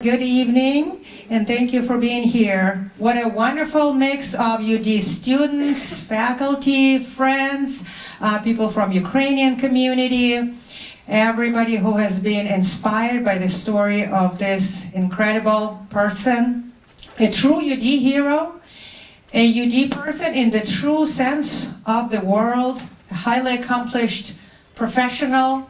Good evening, and thank you for being here. What a wonderful mix of UD students, faculty, friends, people from Ukrainian community, everybody who has been inspired by the story of this incredible person, a true UD hero, a UD person in the true sense of the word, a highly accomplished professional,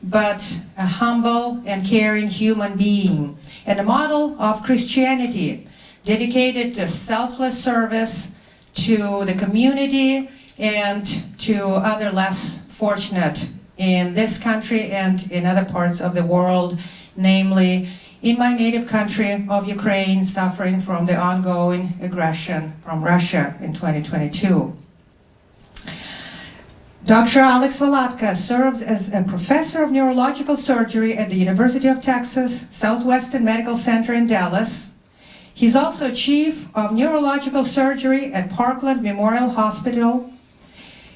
but a humble and caring human being, and a model of Christianity dedicated to selfless service to the community and to other less fortunate in this country and in other parts of the world, namely in my native country of Ukraine, suffering from the ongoing aggression from Russia in 2022. Dr. Alex Valadka serves as a professor of neurological surgery at the University of Texas Southwestern Medical Center in Dallas. He's also chief of neurological surgery at Parkland Memorial Hospital.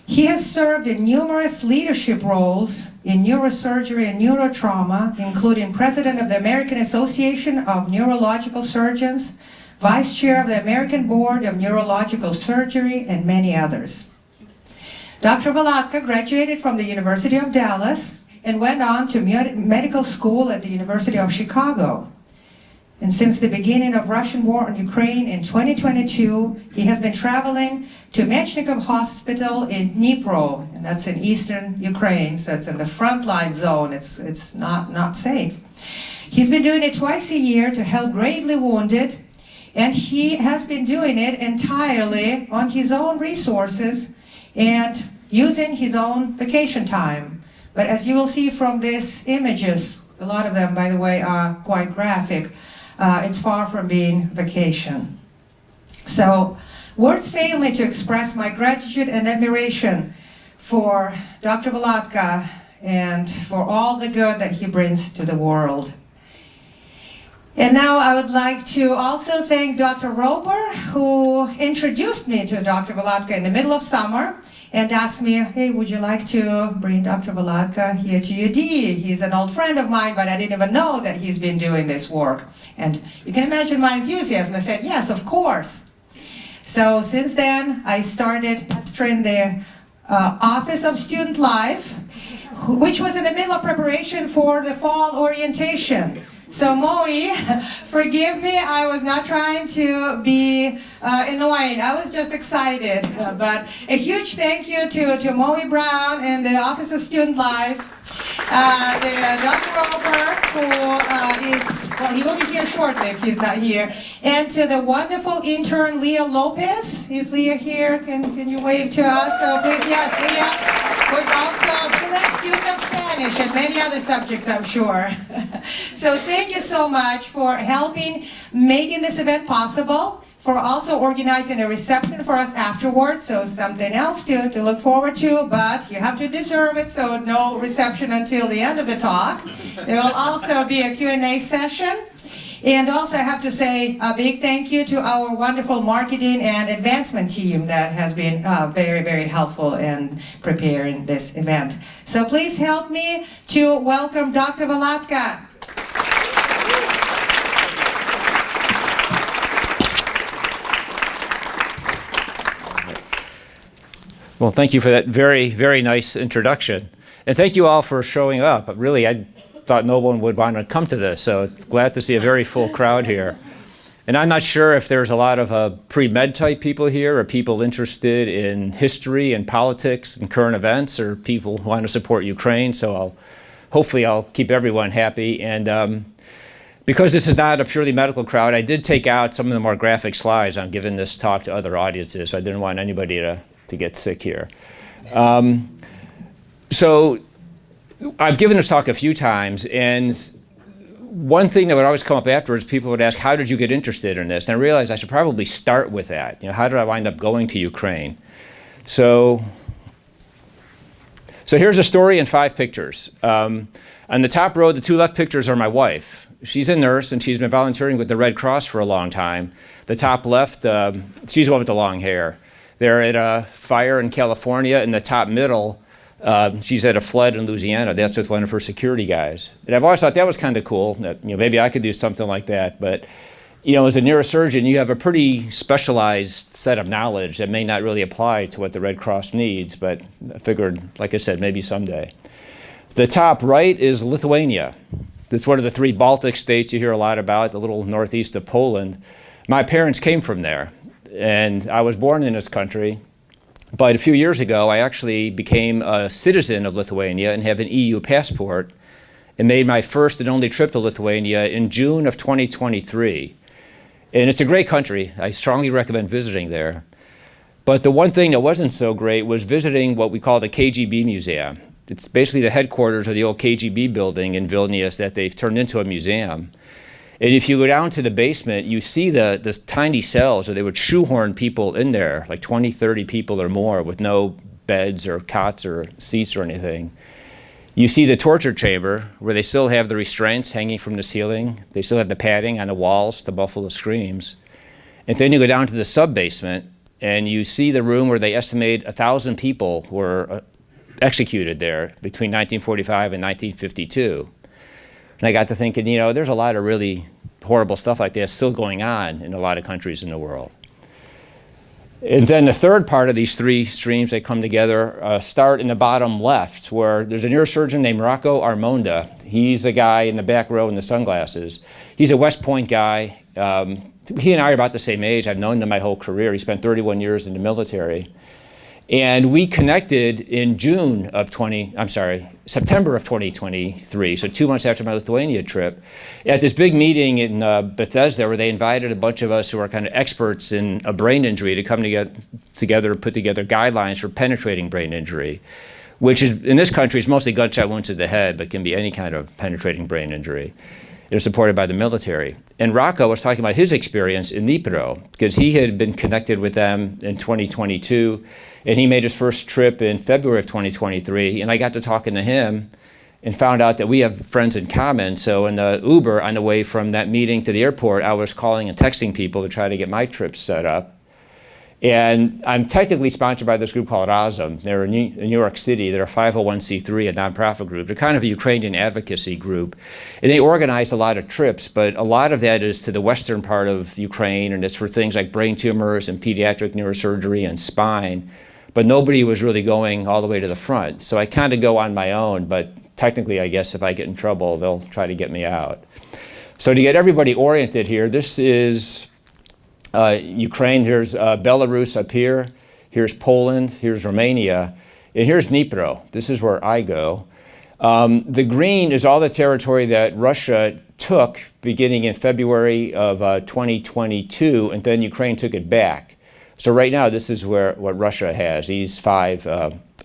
He has served in numerous leadership roles in neurosurgery and neurotrauma, including president of the American Association of Neurological Surgeons, vice chair of the American Board of Neurological Surgery, and many others. Dr. Valadka graduated from the University of Dallas and went on to medical school at the University of Chicago. And since the beginning of Russian war on Ukraine in 2022, he has been traveling to Mechnikov Hospital in Dnipro, and that's in eastern Ukraine, so it's in the frontline zone, it's not safe. He's been doing it twice a year to help gravely wounded, and he has been doing it entirely on his own resources and using his own vacation time. But as you will see from these images, a lot of them, by the way, are quite graphic, it's far from being vacation. So, words fail me to express my gratitude and admiration for Dr. Valadka and for all the good that he brings to the world. And now I would like to also thank Dr. Roper, who introduced me to Dr. Valadka in the middle of summer and asked me, hey, would you like to bring Dr. Valadka here to UD? He's an old friend of mine, but I didn't even know that he's been doing this work. And you can imagine my enthusiasm. I said, yes, of course. So since then, I started pastoring the Office of Student Life, which was in the middle of preparation for the fall orientation. So Moi, forgive me, I was not trying to be annoying. I was just excited. But a huge thank you to Moi Brown and the Office of Student Life, Dr. Roper, who he will be here shortly if he's not here, and to the wonderful intern Leah Lopez. Is Leah here? Can you wave to us? So please, yes, Leah, who is also a brilliant student of Spanish and many other subjects, I'm sure. So thank you so much for helping making this event possible, for also organizing a reception for us afterwards, so something else to look forward to, but you have to deserve it, so no reception until the end of the talk. There will also be a Q&A session. And also I have to say a big thank you to our wonderful marketing and advancement team that has been very, very helpful in preparing this event. So please help me to welcome Dr. Valadka. Well, thank you for that very, very nice introduction. And thank you all for showing up. Really, I thought no one would want to come to this, so glad to see a very full crowd here. And I'm not sure if there's a lot of pre-med type people here, or people interested in history and politics and current events, or people who want to support Ukraine, so hopefully I'll keep everyone happy. And because this is not a purely medical crowd, I did take out some of the more graphic slides. I'm giving this talk to other audiences, so I didn't want anybody to get sick here. So I've given this talk a few times, and one thing that would always come up afterwards, people would ask, how did you get interested in this? And I realized I should probably start with that. You know, how did I wind up going to Ukraine? So here's a story in 5 pictures. On the top row, the 2 left pictures are my wife. She's a nurse, and she's been volunteering with the Red Cross for a long time. The top left, she's the one with the long hair. They're at a fire in California. In the top middle, She's had a flood in Louisiana. That's with one of her security guys. And I've always thought that was kind of cool, that maybe I could do something like that. But as a neurosurgeon, you have a pretty specialized set of knowledge that may not really apply to what the Red Cross needs, but I figured, like I said, maybe someday. The top right is Lithuania. It's one of the 3 Baltic states you hear a lot about, the little northeast of Poland. My parents came from there, and I was born in this country. But a few years ago, I actually became a citizen of Lithuania and have an EU passport and made my first and only trip to Lithuania in June of 2023. And it's a great country. I strongly recommend visiting there. But the one thing that wasn't so great was visiting what we call the KGB Museum. It's basically the headquarters of the old KGB building in Vilnius that they've turned into a museum. And if you go down to the basement, you see the tiny cells where they would shoehorn people in there, like 20, 30 people or more with no beds or cots or seats or anything. You see the torture chamber where they still have the restraints hanging from the ceiling. They still have the padding on the walls to muffle the screams. And then you go down to the sub-basement and you see the room where they estimate 1,000 people were executed there between 1945 and 1952. And I got to thinking, there's a lot of really horrible stuff like that still going on in a lot of countries in the world. And then the third part of these 3 streams that come together start in the bottom left, where there's a neurosurgeon named Rocco Armonda. He's a guy in the back row in the sunglasses. He's a West Point guy. He and I are about the same age. I've known him my whole career. He spent 31 years in the military. And we connected in September of 2023, so 2 months after my Lithuania trip, at this big meeting in Bethesda where they invited a bunch of us who are kind of experts in a brain injury to come together and put together guidelines for penetrating brain injury, which is, in this country is mostly gunshot wounds to the head, but can be any kind of penetrating brain injury. It was supported by the military. And Rocco was talking about his experience in Dnipro, because he had been connected with them in 2022, and he made his first trip in February of 2023, and I got to talking to him and found out that we have friends in common. So in the Uber on the way from that meeting to the airport, I was calling and texting people to try to get my trips set up. And I'm technically sponsored by this group called Razum. They're in New York City. They're a 501c3, a nonprofit group. They're kind of a Ukrainian advocacy group. And they organize a lot of trips, but a lot of that is to the western part of Ukraine, and it's for things like brain tumors and pediatric neurosurgery and spine. But nobody was really going all the way to the front. So I kind of go on my own, but technically, I guess if I get in trouble, they'll try to get me out. So to get everybody oriented here, this is Ukraine. Here's Belarus up here. Here's Poland. Here's Romania. And here's Dnipro. This is where I go. The green is all the territory that Russia took beginning in February of 2022, and then Ukraine took it back. So right now, this is what Russia has, these 5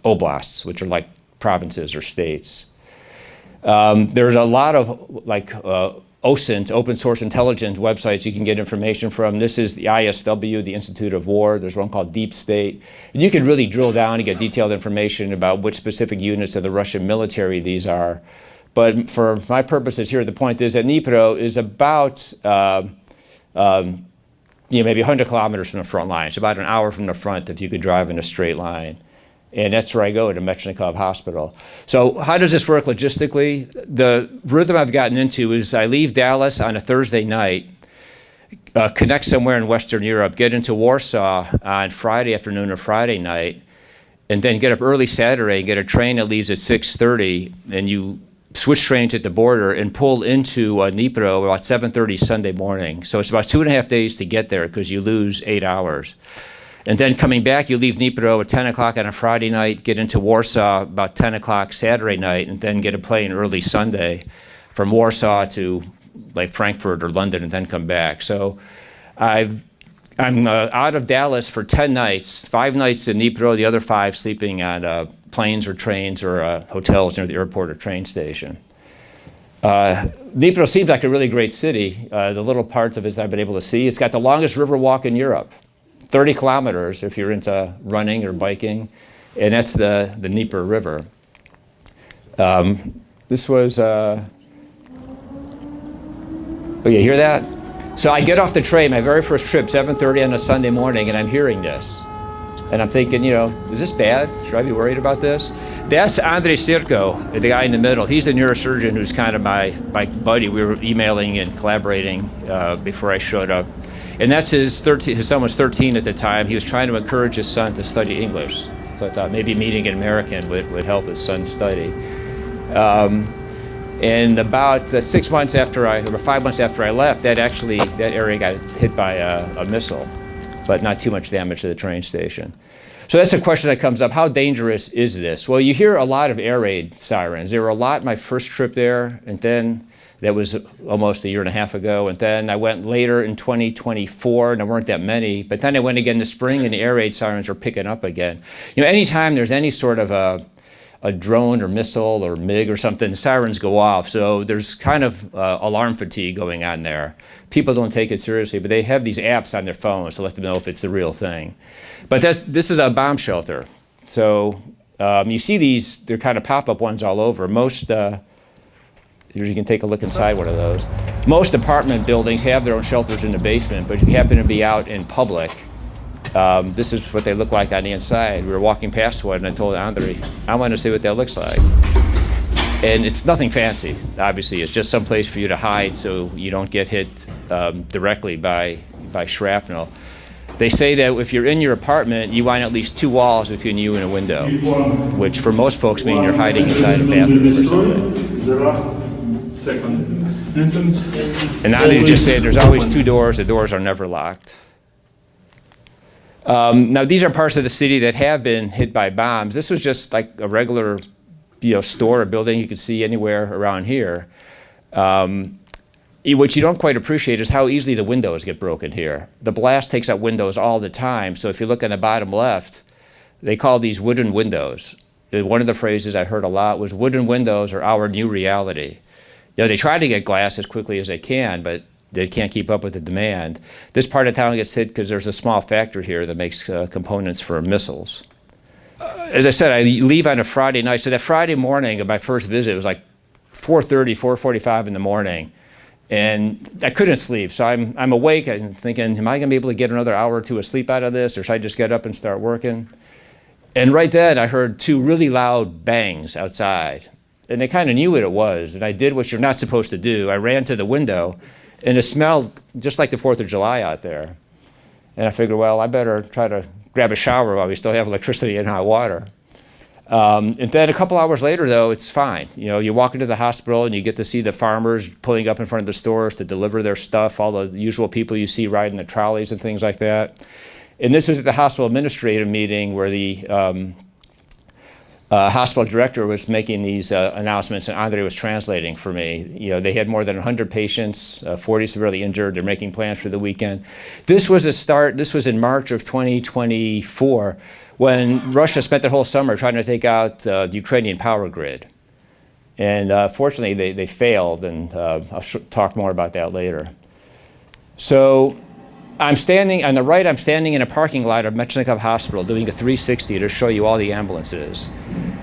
oblasts, which are like provinces or states. There's a lot of OSINT, open source intelligence websites you can get information from. This is the ISW, the Institute of War. There's one called Deep State. And you can really drill down and get detailed information about which specific units of the Russian military these are. But for my purposes here, the point is that Dnipro is about maybe 100 kilometers from the front line. It's about an hour from the front if you could drive in a straight line. And that's where I go, to Mechnikov Hospital. So how does this work logistically? The rhythm I've gotten into is I leave Dallas on a Thursday night, connect somewhere in Western Europe, get into Warsaw on Friday afternoon or Friday night, and then get up early Saturday, get a train that leaves at 6:30, and you switch trains at the border and pull into Dnipro about 7:30 Sunday morning. So it's about 2.5 days to get there because you lose 8 hours. And then coming back, you leave Dnipro at 10 o'clock on a Friday night, get into Warsaw about 10 o'clock Saturday night, and then get a plane early Sunday from Warsaw to like Frankfurt or London, and then come back. So I'm out of Dallas for 10 nights, 5 nights in Dnipro, the other 5 sleeping on planes or trains or hotels near the airport or train station. Dnipro seems like a really great city. The little parts of it I've been able to see. It's got the longest river walk in Europe, 30 kilometers if you're into running or biking, and that's the Dnipro River. This was, oh, you hear that? So I get off the train, my very first trip, 7:30 on a Sunday morning, and I'm hearing this. And I'm thinking, is this bad? Should I be worried about this? That's Andrei Sirko, the guy in the middle. He's a neurosurgeon who's kind of my buddy. We were emailing and collaborating before I showed up. And that's his son was 13 at the time. He was trying to encourage his son to study English. So I thought maybe meeting an American would help his son study. And about 6 months after or 5 months after I left, that area got hit by a missile, but not too much damage to the train station. So that's a question that comes up. How dangerous is this? Well, you hear a lot of air raid sirens. There were a lot my first trip there, and then that was almost a year and a half ago. And then I went later in 2024, and there weren't that many. But then I went again this spring, and the air raid sirens are picking up again. Anytime there's any sort of a drone or missile or MiG or something, the sirens go off. So there's kind of alarm fatigue going on there. People don't take it seriously, but they have these apps on their phones to let them know if it's the real thing. But this is a bomb shelter. So you see these, they're kind of pop-up ones all over. Most, you can take a look inside one of those. Most apartment buildings have their own shelters in the basement, but if you happen to be out in public, this is what they look like on the inside. We were walking past one and I told Andre, I want to see what that looks like. And it's nothing fancy, obviously. It's just some place for you to hide so you don't get hit directly by shrapnel. They say that if you're in your apartment, you want at least 2 walls between you and a window, which for most folks mean you're hiding inside a bathroom or something. And Andre just said there's always 2 doors. The doors are never locked. Now, these are parts of the city that have been hit by bombs. This was just like a regular store or building you could see anywhere around here. What you don't quite appreciate is how easily the windows get broken here. The blast takes out windows all the time. So if you look on the bottom left, they call these wooden windows. One of the phrases I heard a lot was wooden windows are our new reality. They try to get glass as quickly as they can, but they can't keep up with the demand. This part of town gets hit because there's a small factory here that makes components for missiles. As I said, I leave on a Friday night. So that Friday morning of my first visit, it was like 4:30, 4:45 in the morning. And I couldn't sleep. So I'm awake and thinking, am I going to be able to get another hour or 2 of sleep out of this? Or should I just get up and start working? And right then I heard 2 really loud bangs outside. And they kind of knew what it was. And I did what you're not supposed to do. I ran to the window. And it smelled just like the 4th of July out there. And I figured, well, I better try to grab a shower while we still have electricity and hot water. And then a couple hours later, though, it's fine. You walk into the hospital and you get to see the farmers pulling up in front of the stores to deliver their stuff, all the usual people you see riding the trolleys and things like that. And this was at the hospital administrative meeting where the hospital director was making these announcements, and Andre was translating for me. They had more than 100 patients, 40 severely injured. They're making plans for the weekend. This was in March of 2024, when Russia spent the whole summer trying to take out the Ukrainian power grid. And fortunately, they failed, and I'll talk more about that later. So I'm standing, on the right, I'm standing in a parking lot of Mechnikov Hospital doing a 360 to show you all the ambulances.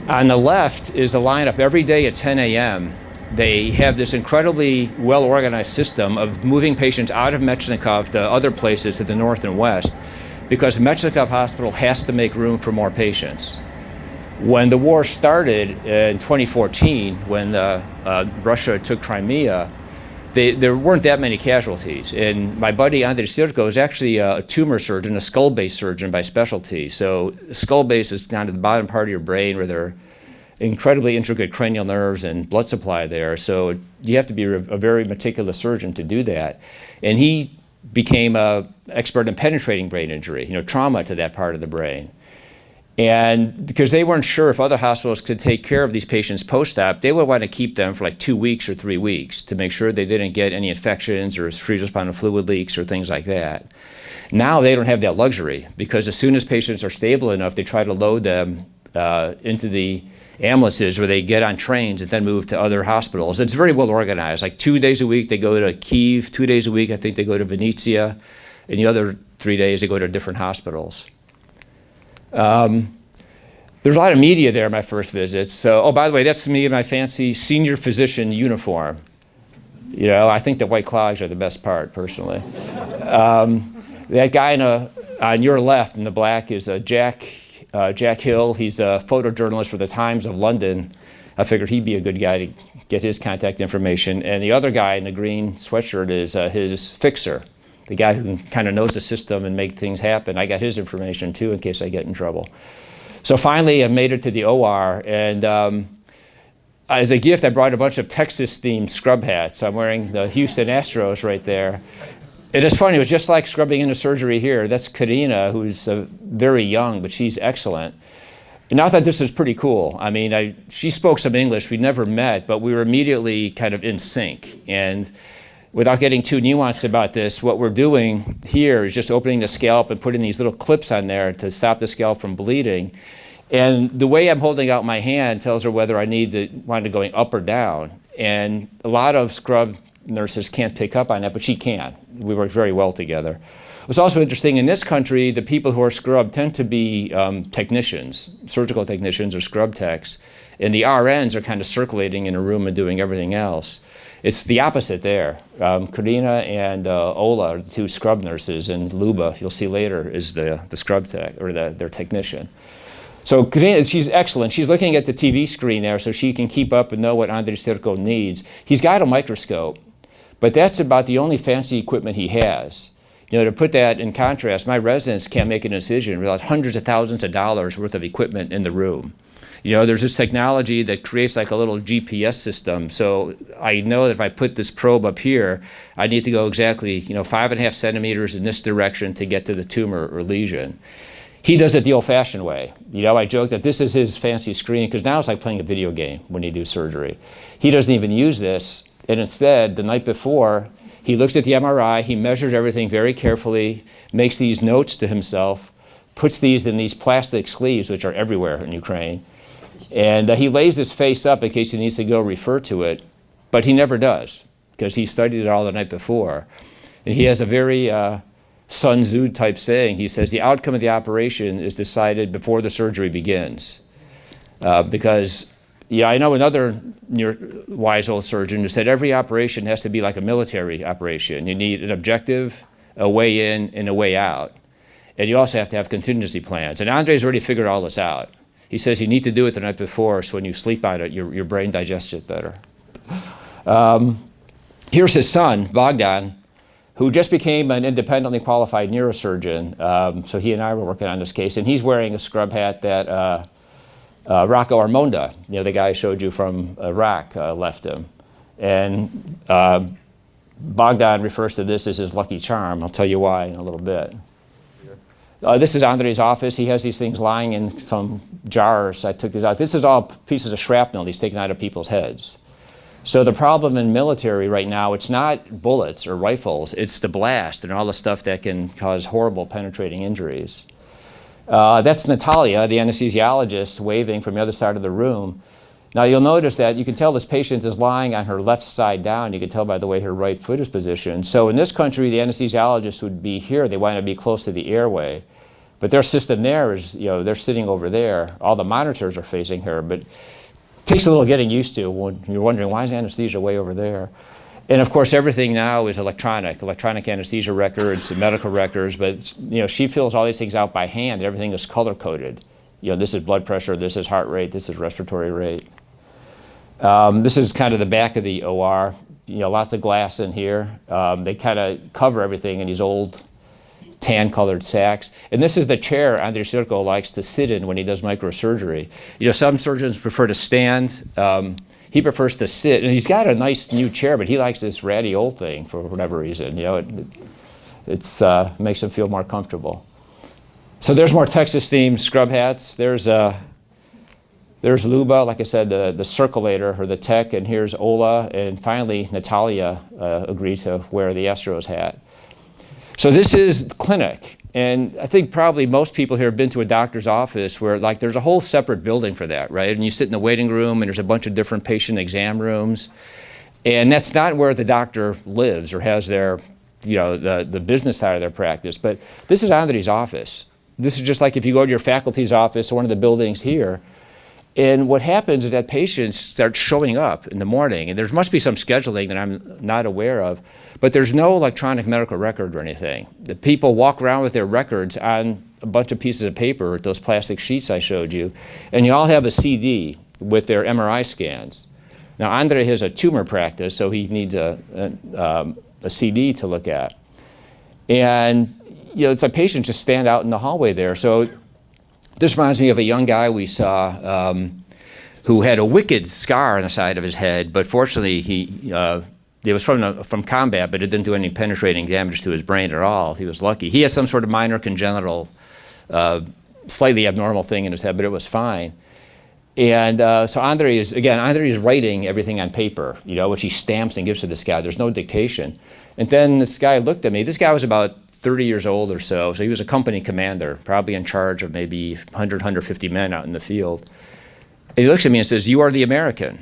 On the left is the lineup every day at 10 a.m. They have this incredibly well-organized system of moving patients out of Mechnikov to other places to the north and west, because Mechnikov Hospital has to make room for more patients. When the war started in 2014, when Russia took Crimea, there weren't that many casualties. And my buddy Andrei Sirko is actually a tumor surgeon, a skull-based surgeon by specialty. So skull base is down to the bottom part of your brain where there are incredibly intricate cranial nerves and blood supply there. So you have to be a very meticulous surgeon to do that. And he became an expert in penetrating brain injury, trauma to that part of the brain. And because they weren't sure if other hospitals could take care of these patients post-op, they would want to keep them for like 2 weeks or 3 weeks to make sure they didn't get any infections or cerebrospinal fluid leaks or things like that. Now they don't have that luxury, because as soon as patients are stable enough, they try to load them into the ambulances where they get on trains and then move to other hospitals. It's very well organized. Like 2 days a week they go to Kyiv, 2 days a week I think they go to Vinnytsia, and the other 3 days they go to different hospitals. There's a lot of media there my first visit. So, oh, by the way, that's me in my fancy senior physician uniform. I think the white clogs are the best part, personally. That guy in a On your left in the black is Jack Hill. He's a photojournalist for the Times of London. I figured he'd be a good guy to get his contact information. And the other guy in the green sweatshirt is his fixer, the guy who kind of knows the system and make things happen. I got his information too in case I get in trouble. So finally I made it to the OR, and as a gift I brought a bunch of Texas-themed scrub hats. I'm wearing the Houston Astros right there. It is funny, it was just like scrubbing into surgery here. That's Karina, who's very young, but she's excellent. And I thought this was pretty cool. I mean, she spoke some English. We never met, but we were immediately kind of in sync. And without getting too nuanced about this, what we're doing here is just opening the scalp and putting these little clips on there to stop the scalp from bleeding. And the way I'm holding out my hand tells her whether I want it going up or down. And a lot of scrub nurses can't pick up on that, but she can. We work very well together. What's also interesting, in this country, the people who are scrubbed tend to be technicians, surgical technicians or scrub techs, and the RNs are kind of circulating in a room and doing everything else. It's the opposite there. Karina and Ola are the two scrub nurses, and Luba, you'll see later, is the scrub tech, or their technician. So Karina, she's excellent. She's looking at the TV screen there so she can keep up and know what Andrei Sirko needs. He's got a microscope, but that's about the only fancy equipment he has. You know, to put that in contrast, my residents can't make an incision without hundreds of thousands of dollars worth of equipment in the room. You know, there's this technology that creates like a little GPS system. So I know that if I put this probe up here, I need to go exactly, 5.5 centimeters in this direction to get to the tumor or lesion. He does it the old-fashioned way. I joke that this is his fancy screen because now it's like playing a video game when you do surgery. He doesn't even use this, and instead, the night before, he looks at the MRI, he measures everything very carefully, makes these notes to himself, puts these in these plastic sleeves, which are everywhere in Ukraine, and he lays his face up in case he needs to go refer to it, but he never does because he studied it all the night before. And he has a very Sun Tzu type saying. He says the outcome of the operation is decided before the surgery begins. Because I know another wise old surgeon who said every operation has to be like a military operation. You need an objective, a way in, and a way out. And you also have to have contingency plans. And Andrei's already figured all this out. He says you need to do it the night before so when you sleep on it, your brain digests it better. Here's his son, Bogdan, who just became an independently qualified neurosurgeon. So he and I were working on this case, and he's wearing a scrub hat that Rocco Armonda, the guy I showed you from Iraq, left him. And Bogdan refers to this as his lucky charm. I'll tell you why in a little bit. This is Andrei's office. He has these things lying in some jars. I took these out. This is all pieces of shrapnel he's taken out of people's heads. So the problem in military right now, it's not bullets or rifles, it's the blast and all the stuff that can cause horrible penetrating injuries. That's Natalia, the anesthesiologist, waving from the other side of the room. Now you'll notice that you can tell this patient is lying on her left side down. You can tell by the way her right foot is positioned. So in this country, the anesthesiologist would be here. They want to be close to the airway. But their system there is, they're sitting over there. All the monitors are facing her. But it takes a little getting used to when you're wondering, why is anesthesia way over there? And of course, everything now is electronic anesthesia records and medical records. But she fills all these things out by hand. Everything is color-coded. This is blood pressure, this is heart rate, this is respiratory rate. This is kind of the back of the OR. Lots of glass in here. They kind of cover everything in these old tan-colored sacks. And this is the chair Andrei Sirko likes to sit in when he does microsurgery. Some surgeons prefer to stand. He prefers to sit, and he's got a nice new chair, but he likes this ratty old thing for whatever reason. It makes him feel more comfortable. So there's more Texas-themed scrub hats. There's Luba, like I said, the circulator or the tech, and here's Ola, and finally Natalia agreed to wear the Astros hat. So this is clinic, and I think probably most people here have been to a doctor's office where there's a whole separate building for that, right? And you sit in the waiting room, and there's a bunch of different patient exam rooms, and that's not where the doctor lives or has their, the business side of their practice. But this is Andrei's office. This is just like if you go to your faculty's office or one of the buildings here, And what happens is that patients start showing up in the morning, and there must be some scheduling that I'm not aware of, but there's no electronic medical record or anything. The people walk around with their records on a bunch of pieces of paper, those plastic sheets I showed you, and you all have a CD with their MRI scans. Now, Andre has a tumor practice, so he needs a CD to look at. And it's like patients just stand out in the hallway there. So this reminds me of a young guy we saw who had a wicked scar on the side of his head, but fortunately it was from combat, but it didn't do any penetrating damage to his brain at all. He was lucky. He had some sort of minor congenital, slightly abnormal thing in his head, but it was fine. And so Andre is writing everything on paper, which he stamps and gives to this guy. There's no dictation. And then this guy looked at me. This guy was about 30 years old or so he was a company commander, probably in charge of maybe 100, 150 men out in the field. And he looks at me and says, "You are the American."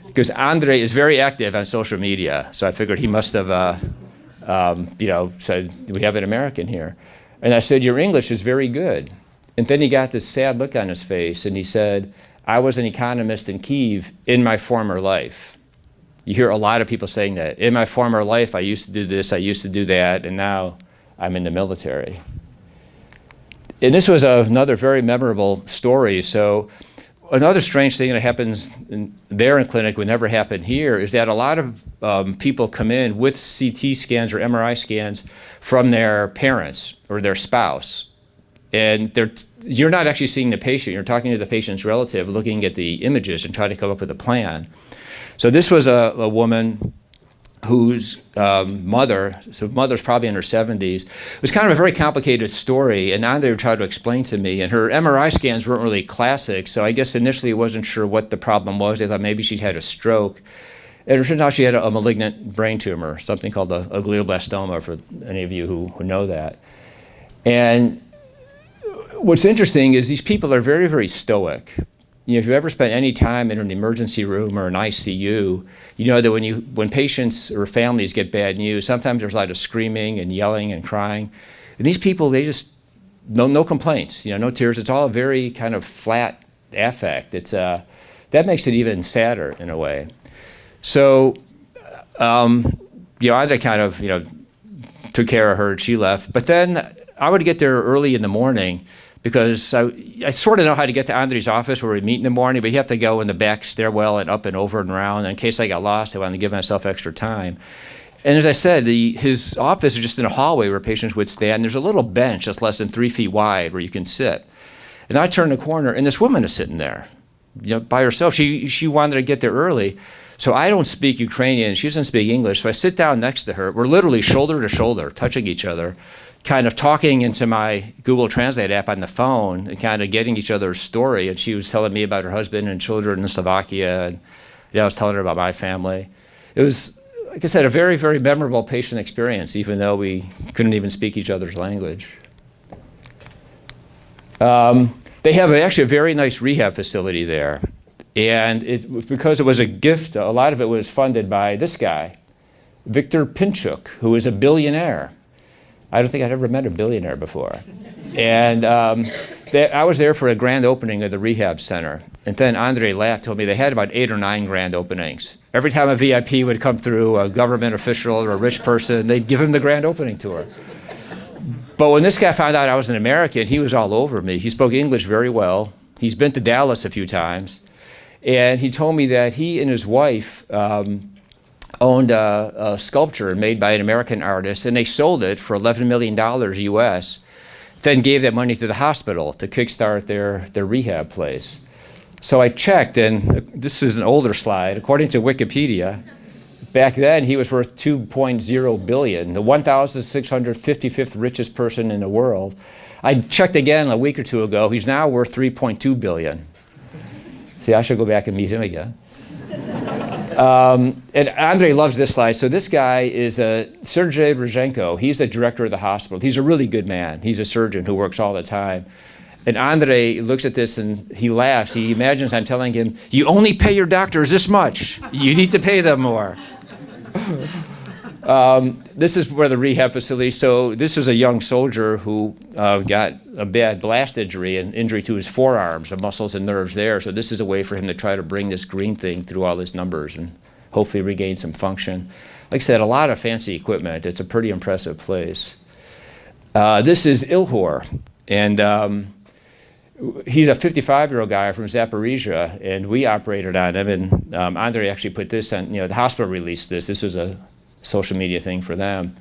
Because Andre is very active on social media, so I figured he must have, said, "We have an American here." And I said, "Your English is very good." And then he got this sad look on his face, and he said, "I was an economist in Kyiv in my former life." You hear a lot of people saying that. In my former life, I used to do this, I used to do that, and now I'm in the military. And this was another very memorable story. So another strange thing that happens there in clinic would never happen here is that a lot of people come in with CT scans or MRI scans from their parents or their spouse. And you're not actually seeing the patient, you're talking to the patient's relative, looking at the images and trying to come up with a plan. So this was a woman whose mother's probably in her 70s. It was kind of a very complicated story, and Andre tried to explain to me, and her MRI scans weren't really classic, so I guess initially I wasn't sure what the problem was. They thought maybe she'd had a stroke. And it turned out she had a malignant brain tumor, something called a glioblastoma, for any of you who know that. And what's interesting is these people are very, very stoic. If you've ever spent any time in an emergency room or an ICU, you know that when patients or families get bad news, sometimes there's a lot of screaming and yelling and crying. And these people, they just, no complaints, no tears. It's all a very kind of flat affect. That makes it even sadder in a way. So, Andre kind of, took care of her and she left. But then I would get there early in the morning because I sort of know how to get to Andre's office where we meet in the morning, but you have to go in the back stairwell and up and over and around. And in case I got lost, I wanted to give myself extra time. And as I said, his office is just in a hallway where patients would stand. There's a little bench that's less than 3 feet wide where you can sit. And I turn the corner, and this woman is sitting there, by herself. She wanted to get there early. So I don't speak Ukrainian. She doesn't speak English. So I sit down next to her. We're literally shoulder to shoulder, touching each other, kind of talking into my Google Translate app on the phone and kind of getting each other's story. And she was telling me about her husband and children in Slovakia. And I was telling her about my family. It was, like I said, a very, very memorable patient experience, even though we couldn't even speak each other's language. They have actually a very nice rehab facility there. And because it was a gift, a lot of it was funded by this guy, Viktor Pinchuk, who is a billionaire. I don't think I'd ever met a billionaire before. And I was there for a grand opening of the rehab center. And then Andre laughed, told me they had about 8 or 9 grand openings. Every time a VIP would come through, a government official or a rich person, they'd give him the grand opening tour. But when this guy found out I was an American, he was all over me. He spoke English very well. He's been to Dallas a few times. And he told me that he and his wife owned a sculpture made by an American artist, and they sold it for $11 million US, then gave that money to the hospital to kickstart their rehab place. So I checked, and this is an older slide. According to Wikipedia, back then he was worth $2.0 billion, the 1,655th richest person in the world. I checked again a week or two ago. He's now worth $3.2 billion. See, I should go back and meet him again. And Andre loves this slide. So this guy is Sergei Rozhenko. He's the director of the hospital. He's a really good man. He's a surgeon who works all the time. And Andre looks at this and he laughs. He imagines I'm telling him, "You only pay your doctors this much. You need to pay them more." This is where the rehab facility, so this was a young soldier who got a bad blast injury, an injury to his forearms, the muscles and nerves there. So this is a way for him to try to bring this green thing through all his numbers and hopefully regain some function. Like I said, a lot of fancy equipment. It's a pretty impressive place. This is Ilhor, and he's a 55-year-old guy from Zaporizhia, and we operated on him, and Andre actually put this on, the hospital released this. This was a social media thing for them.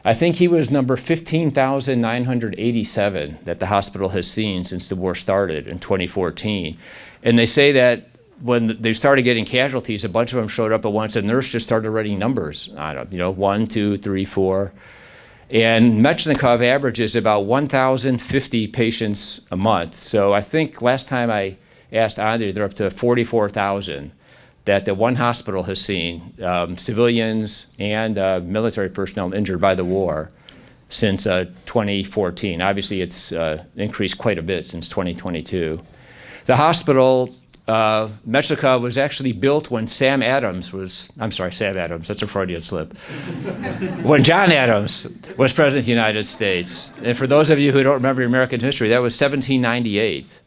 I think he was number 15,987 that the hospital has seen since the war started in 2014. And they say that when they started getting casualties, a bunch of them showed up at once, and the nurse just started writing numbers on them, 1, 2, 3, 4. And Mechnikov averages about 1,050 patients a month. So I think last time I asked Andre, they're up to 44,000 that the one hospital has seen, civilians and military personnel injured by the war since 2014. Obviously, it's increased quite a bit since 2022. The hospital, Mechnikov, was actually built when Sam Adams, that's a Freudian slip. When John Adams was President of the United States. And for those of you who don't remember American history, that was 1798.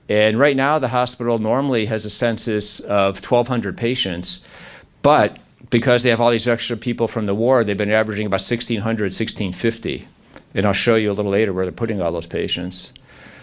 And right now, the hospital normally has a census of 1,200 patients, but because they have all these extra people from the war, they've been averaging about 1,600, 1,650. And I'll show you a little later where they're putting all those patients.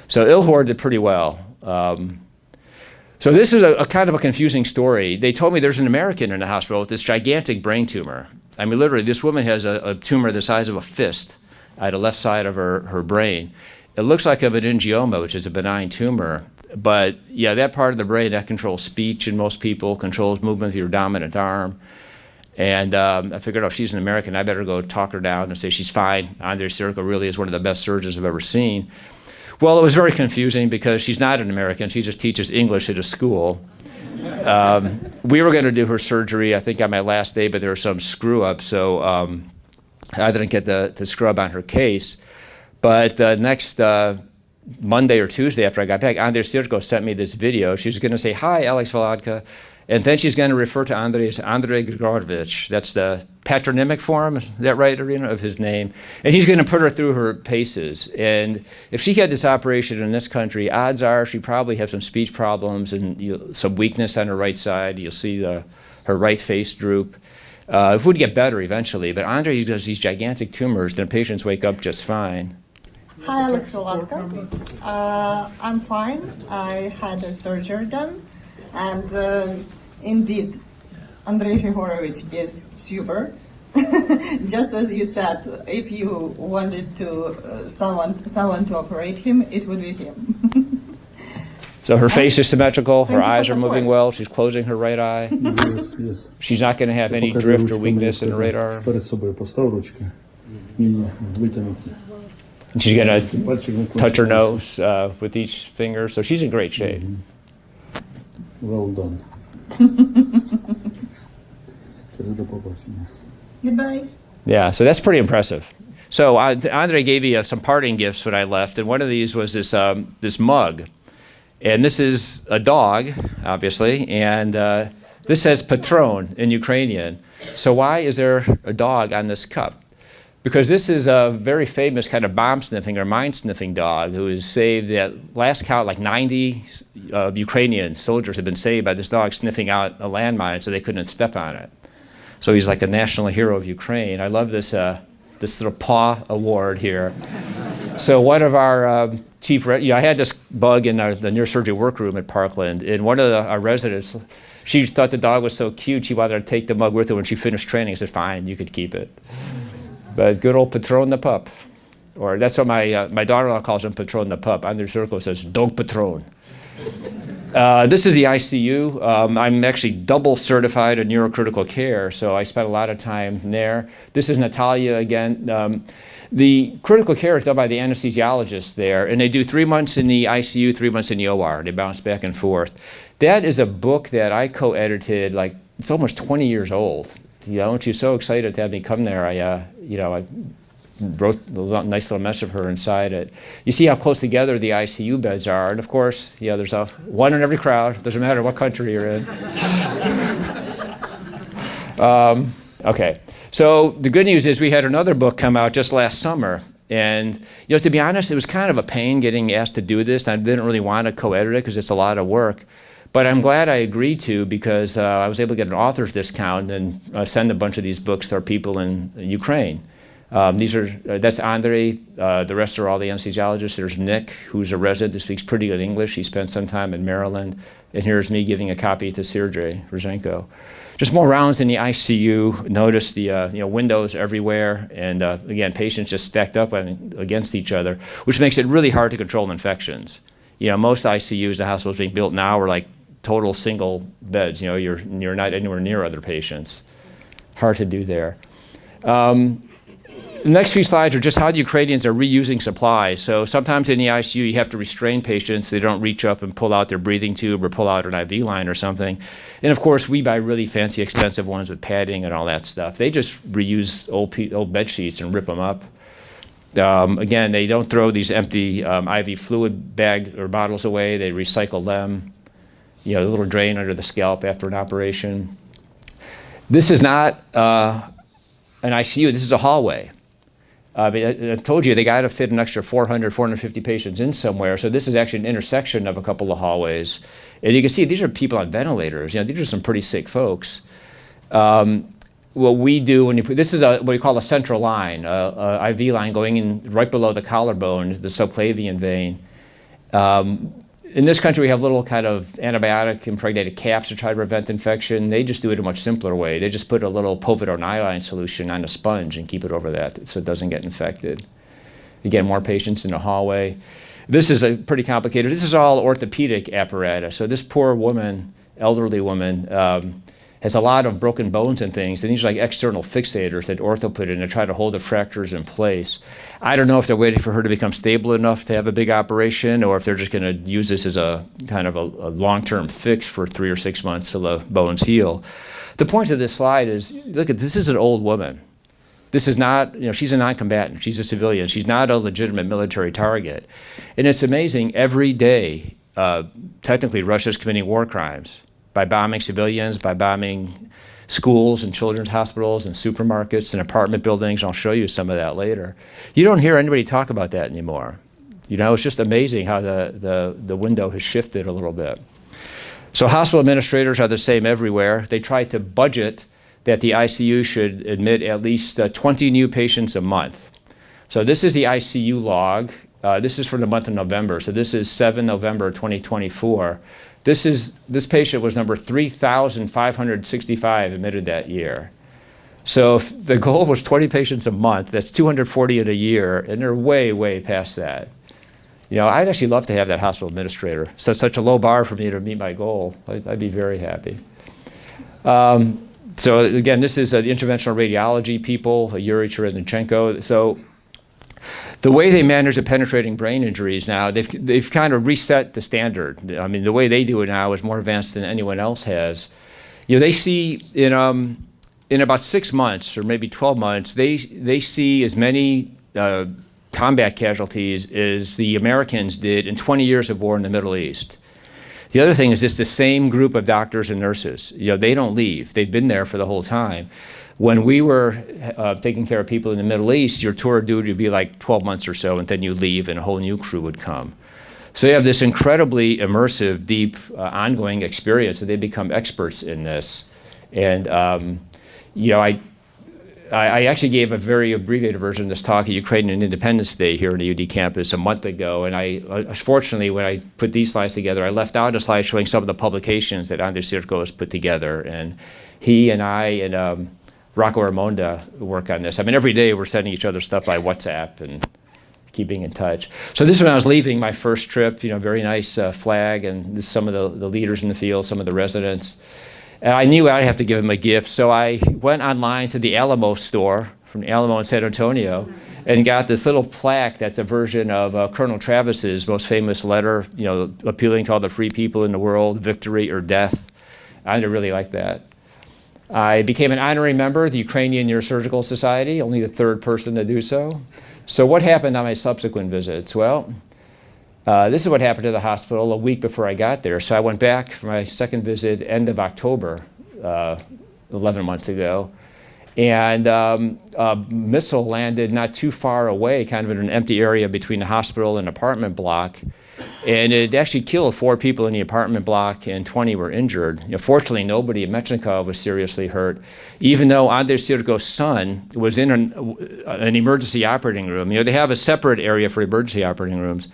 So Ilhor did pretty well. So this is a kind of a confusing story. They told me there's an American in the hospital with this gigantic brain tumor. I mean, literally, this woman has a tumor the size of a fist at the left side of her brain. It looks like a meningioma, which is a benign tumor. But yeah, that part of the brain that controls speech in most people, controls movement of your dominant arm. And I figured, if she's an American, I better go talk her down and say she's fine. Andre Sirko really is one of the best surgeons I've ever seen. Well, it was very confusing because she's not an American. She just teaches English at a school. We were going to do her surgery, I think, on my last day, but there was some screw up, so I didn't get the scrub on her case. But the next Monday or Tuesday after I got back, Andre Sirko sent me this video. She's going to say, "Hi, Alex Valadka." And then she's going to refer to Andre as Andrei Grigorovich. That's the patronymic form, is that right, Irina, of his name? And he's going to put her through her paces. And if she had this operation in this country, odds are she probably has some speech problems and some weakness on her right side. You'll see her right face droop. It would get better eventually, but Andre does these gigantic tumors, and patients wake up just fine. Hi, Alex Valadka. I'm fine. I had a surgery done, and indeed, Andrei Grigorovich is super. Just as you said, if you wanted to someone to operate him, it would be him. So her face is symmetrical, her Thank you for eyes are moving support. well, she's closing her right eye. Yes. She's not going to have any drift or weakness in her right arm. Перед собою постав ручки. Ні, витягнути. And she's going to Пальчик на touch her nose with each finger, so she's in great shape. Well done. До побачення. Goodbye. Yeah, so that's pretty impressive. So Andre gave me some parting gifts when I left, and one of these was this mug. And this is a dog, obviously, and this says Patron in Ukrainian. So why is there a dog on this cup? Because this is a very famous kind of bomb-sniffing or mine-sniffing dog who is saved. At last count, like 90 Ukrainian soldiers have been saved by this dog sniffing out a landmine so they couldn't step on it. So he's like a national hero of Ukraine. I love this little paw award here. So one of our I had this bug in the neurosurgery workroom at Parkland, and one of our residents, she thought the dog was so cute, she wanted to take the mug with her when she finished training. I said, fine, you could keep it. But good old Patron the pup. Or that's what my daughter-in-law calls him, Patron the pup. Under Circle says, Dog Patron. This is the ICU. I'm actually double certified in neurocritical care, so I spent a lot of time there. This is Natalia again. The critical care is done by the anesthesiologist there, and they do 3 months in the ICU, 3 months in the OR. They bounce back and forth. That is a book that I co-edited, like, it's almost 20 years old. And she's so excited to have me come there. I wrote a nice little message of her inside it. You see how close together the ICU beds are, and of course, there's one in every crowd. Doesn't matter what country you're in. Okay, so the good news is we had another book come out just last summer. And, you know, to be honest, it was kind of a pain getting asked to do this. I didn't really want to co-edit it because it's a lot of work. But I'm glad I agreed to, because I was able to get an author's discount and send a bunch of these books to our people in Ukraine. That's Andre, the rest are all the anesthesiologists. There's Nick, who's a resident who speaks pretty good English. He spent some time in Maryland. And here's me giving a copy to Sergey Rozhenko. Just more rounds in the ICU. Notice the windows everywhere, and again, patients just stacked up against each other, which makes it really hard to control infections. You know, most ICUs, the hospitals being built now, are like total single beds. You know, you're not anywhere near other patients. Hard to do there. The next few slides are just how the Ukrainians are reusing supplies. So sometimes in the ICU, you have to restrain patients. They don't reach up and pull out their breathing tube or pull out an IV line or something. And of course, we buy really fancy, expensive ones with padding and all that stuff. They just reuse old bed sheets and rip them up. Again, they don't throw these empty IV fluid bag or bottles away. They recycle them. You know, a little drain under the scalp after an operation. This is not an ICU. This is a hallway. I told you they got to fit an extra 400, 450 patients in somewhere. So this is actually an intersection of a couple of hallways. And you can see these are people on ventilators. You know, these are some pretty sick folks. What we do when this is what we call a central line, a IV line going in right below the collarbone, the subclavian vein. In this country, we have little kind of antibiotic impregnated caps to try to prevent infection. They just do it a much simpler way. They just put a little povidone iodine solution on a sponge and keep it over that so it doesn't get infected. Again, more patients in the hallway. This is pretty complicated. This is all orthopedic apparatus. So this poor woman, elderly woman, has a lot of broken bones and things, and these are like external fixators that ortho put in to try to hold the fractures in place. I don't know if they're waiting for her to become stable enough to have a big operation, or if they're just going to use this as a kind of a long-term fix for 3 or 6 months till the bones heal. The point of this slide is, look, this is an old woman. This is not, you know, she's a non-combatant. She's a civilian. She's not a legitimate military target. And it's amazing, every day, technically Russia's committing war crimes by bombing civilians, by bombing schools and children's hospitals and supermarkets and apartment buildings. I'll show you some of that later. You don't hear anybody talk about that anymore. You know, it's just amazing how the window has shifted a little bit. So hospital administrators are the same everywhere. They try to budget that the ICU should admit at least 20 new patients a month. So this is the ICU log. This is for the month of November. So this is 7 November 2024. This patient was number 3,565 admitted that year. So if the goal was 20 patients a month, that's 240 in a year, and they're way, way past that. You know, I'd actually love to have that hospital administrator. So it's such a low bar for me to meet my goal. I'd be very happy. So again, this is the interventional radiology people, Yuri Cherednichenko. So the way they manage the penetrating brain injuries now, they've kind of reset the standard. I mean, the way they do it now is more advanced than anyone else has. You know, they see in about 6 months or maybe 12 months, they see as many combat casualties as the Americans did in 20 years of war in the Middle East. The other thing is it's the same group of doctors and nurses. You know, they don't leave. They've been there for the whole time. When we were taking care of people in the Middle East, your tour of duty would be like 12 months or so, and then you leave and a whole new crew would come. So they have this incredibly immersive, deep, ongoing experience, and they become experts in this. And, you know, I actually gave a very abbreviated version of this talk at Ukrainian Independence Day here in the UD campus a month ago. And fortunately, when I put these slides together, I left out a slide showing some of the publications that Andrei Sirko has put together. And he and I and Rocco Ramonda work on this. I mean, every day we're sending each other stuff by WhatsApp and keeping in touch. So this is when I was leaving my first trip, you know, very nice flag, and some of the leaders in the field, some of the residents. And I knew I'd have to give him a gift, so I went online to the Alamo store from Alamo in San Antonio and got this little plaque that's a version of Colonel Travis's most famous letter, you know, appealing to all the free people in the world, victory or death. I really like that. I became an honorary member of the Ukrainian Neurosurgical Society, only the third person to do so. So what happened on my subsequent visits? Well, this is what happened to the hospital a week before I got there. So I went back for my second visit end of October, 11 months ago. And a missile landed not too far away, kind of in an empty area between the hospital and apartment block. And it actually killed 4 people in the apartment block and 20 were injured. Fortunately, nobody at Mechnikov was seriously hurt, even though Andrei Sirko's son was in an emergency operating room. They have a separate area for emergency operating rooms.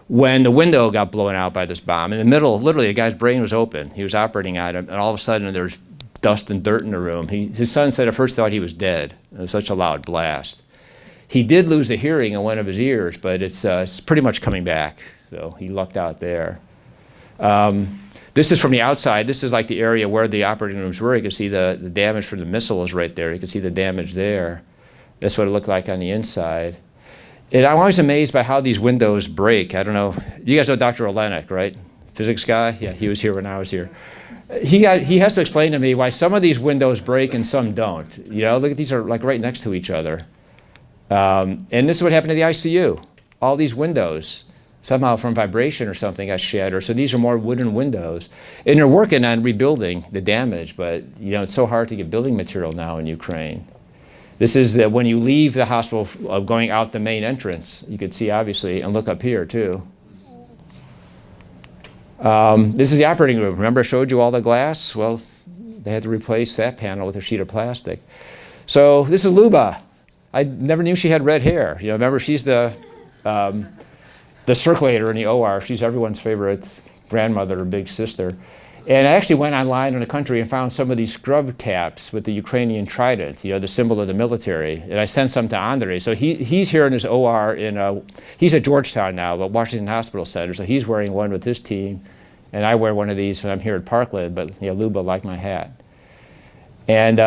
When the window got blown out by this bomb, in the middle, literally, the guy's brain was open. He was operating on it, and all of a sudden, there's dust and dirt in the room. His son said at first thought he was dead. It was such a loud blast. He did lose the hearing in one of his ears, but it's pretty much coming back. So he lucked out there. This is from the outside. This is like the area where the operating rooms were. You can see the damage from the missile is right there. You can see the damage there. That's what it looked like on the inside. And I'm always amazed by how these windows break. I don't know. You guys know Dr. Olenek, right? Physics guy? Yeah, he was here when I was here. He has to explain to me why some of these windows break and some don't. Look at these are like right next to each other. And this is what happened to the ICU. All these windows, somehow from vibration or something, got shattered. So these are more wooden windows. And they're working on rebuilding the damage, but it's so hard to get building material now in Ukraine. This is when you leave the hospital going out the main entrance. You can see, obviously, and look up here, too. This is the operating room. Remember I showed you all the glass? Well, they had to replace that panel with a sheet of plastic. So this is Luba. I never knew she had red hair. Remember, she's the circulator in the OR. She's everyone's favorite grandmother or big sister. And I actually went online in the country and found some of these scrub caps with the Ukrainian trident, the symbol of the military. And I sent some to Andrei. So he's here in his OR he's at Georgetown now, but Washington Hospital Center. So he's wearing one with his team. And I wear one of these when I'm here at Parkland, but Luba liked my hat. And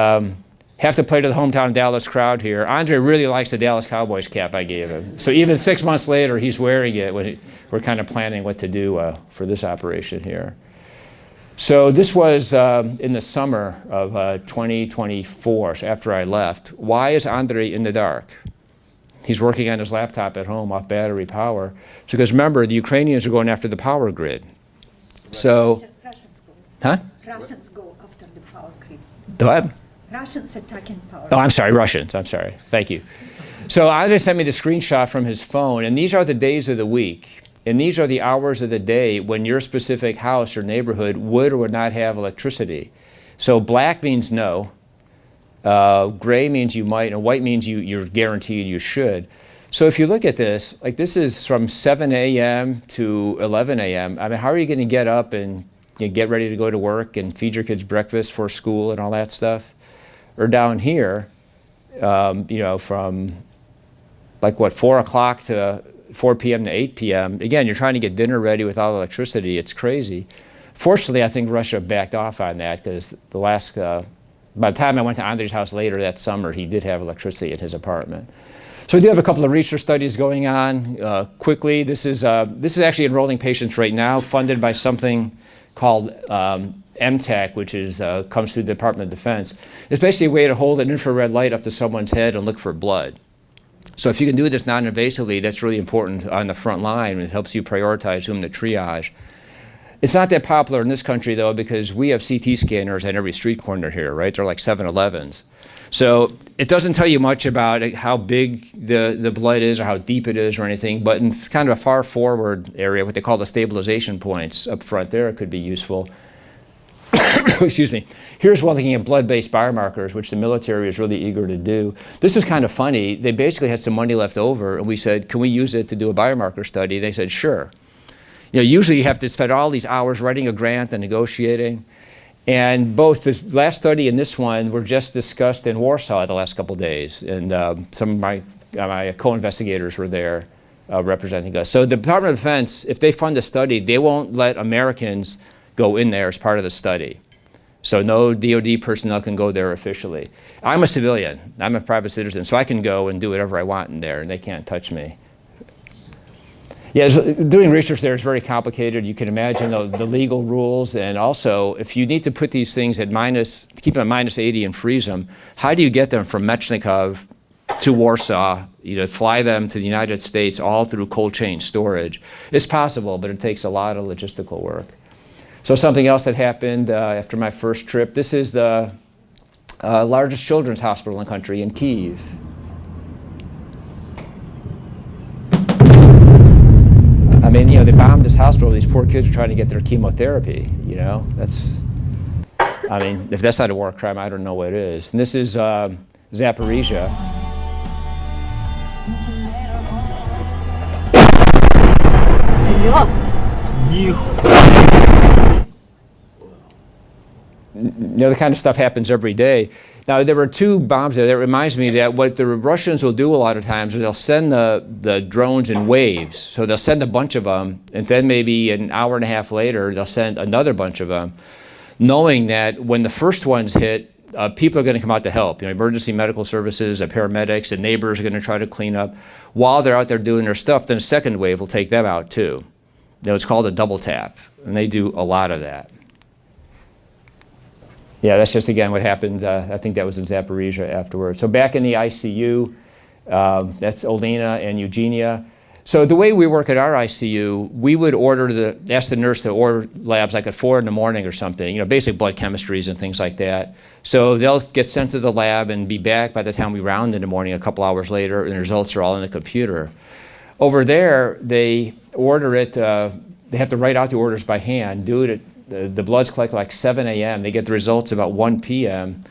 have to play to the hometown Dallas crowd here. Andrei really likes the Dallas Cowboys cap I gave him. So even 6 months later, he's wearing it when we're kind of planning what to do for this operation here. So this was in the summer of 2024, so after I left. Why is Andrei in the dark? He's working on his laptop at home off battery power. Because remember, the Ukrainians are going after the power grid. So, Russians go after the power grid. What? Russians attacking power. Oh, I'm sorry, Russians. I'm sorry. Thank you. So Andrei sent me the screenshot from his phone, and these are the days of the week. And these are the hours of the day when your specific house or neighborhood would or would not have electricity. So black means no, gray means you might, and white means you're guaranteed you should. So if you look at this, like this is from 7 a.m. to 11 a.m. I mean, how are you going to get up and get ready to go to work and feed your kids breakfast for school and all that stuff? Or down here, from like 4 o'clock to 4 p.m. to 8 p.m. Again, you're trying to get dinner ready without electricity. It's crazy. Fortunately, I think Russia backed off on that because by the time I went to Andrei's house later that summer, he did have electricity at his apartment. So we do have a couple of research studies going on. Quickly, this is actually enrolling patients right now, funded by something called MTech, which comes through the Department of Defense. It's basically a way to hold an infrared light up to someone's head and look for blood. So if you can do this non-invasively, that's really important on the front line. It helps you prioritize whom to triage. It's not that popular in this country, though, because we have CT scanners at every street corner here, right? They're like 7-Elevens. So it doesn't tell you much about how big the blood is or how deep it is or anything, but in kind of a far forward area, what they call the stabilization points up front there, it could be useful. Excuse me. Here's one looking at blood-based biomarkers, which the military is really eager to do. This is kind of funny. They basically had some money left over, and we said, can we use it to do a biomarker study? They said, sure. Usually you have to spend all these hours writing a grant and negotiating. And both the last study and this one were just discussed in Warsaw the last couple of days. And some of my co-investigators were there representing us. So the Department of Defense, if they fund a study, they won't let Americans go in there as part of the study. So no DOD personnel can go there officially. I'm a civilian. I'm a private citizen, so I can go and do whatever I want in there, and they can't touch me. Yeah, doing research there is very complicated. You can imagine the legal rules, and also if you need to put these things at keep them at -80 and freeze them, how do you get them from Mechnikov to Warsaw, fly them to the United States all through cold chain storage? It's possible, but it takes a lot of logistical work. So something else that happened after my first trip, this is the Largest children's hospital in the country in Kyiv. I mean, you know, they bombed this hospital. These poor kids are trying to get their chemotherapy. You know, I mean, if that's not a war crime, I don't know what is. And this is Zaporizhia. You know, the kind of stuff happens every day. Now, there were 2 bombs there. That reminds me that what the Russians will do a lot of times is they'll send the drones in waves. So they'll send a bunch of them, and then maybe an hour and a half later, they'll send another bunch of them, knowing that when the first ones hit, people are going to come out to help. You know, emergency medical services, paramedics, and neighbors are going to try to clean up. While they're out there doing their stuff, then a second wave will take them out too. You know, it's called a double tap, and they do a lot of that. Yeah, that's just, again, what happened. I think that was in Zaporizhia afterwards. So back in the ICU, that's Olena and Eugenia. So the way we work at our ICU, we would ask the nurse to order labs like at 4 in the morning or something, you know, basic blood chemistries and things like that. So they'll get sent to the lab and be back by the time we round in the morning a couple hours later, and the results are all in the computer. Over there, they order it, they have to write out the orders by hand, do it at the blood's collected like 7 a.m. They get the results about 1 p.m.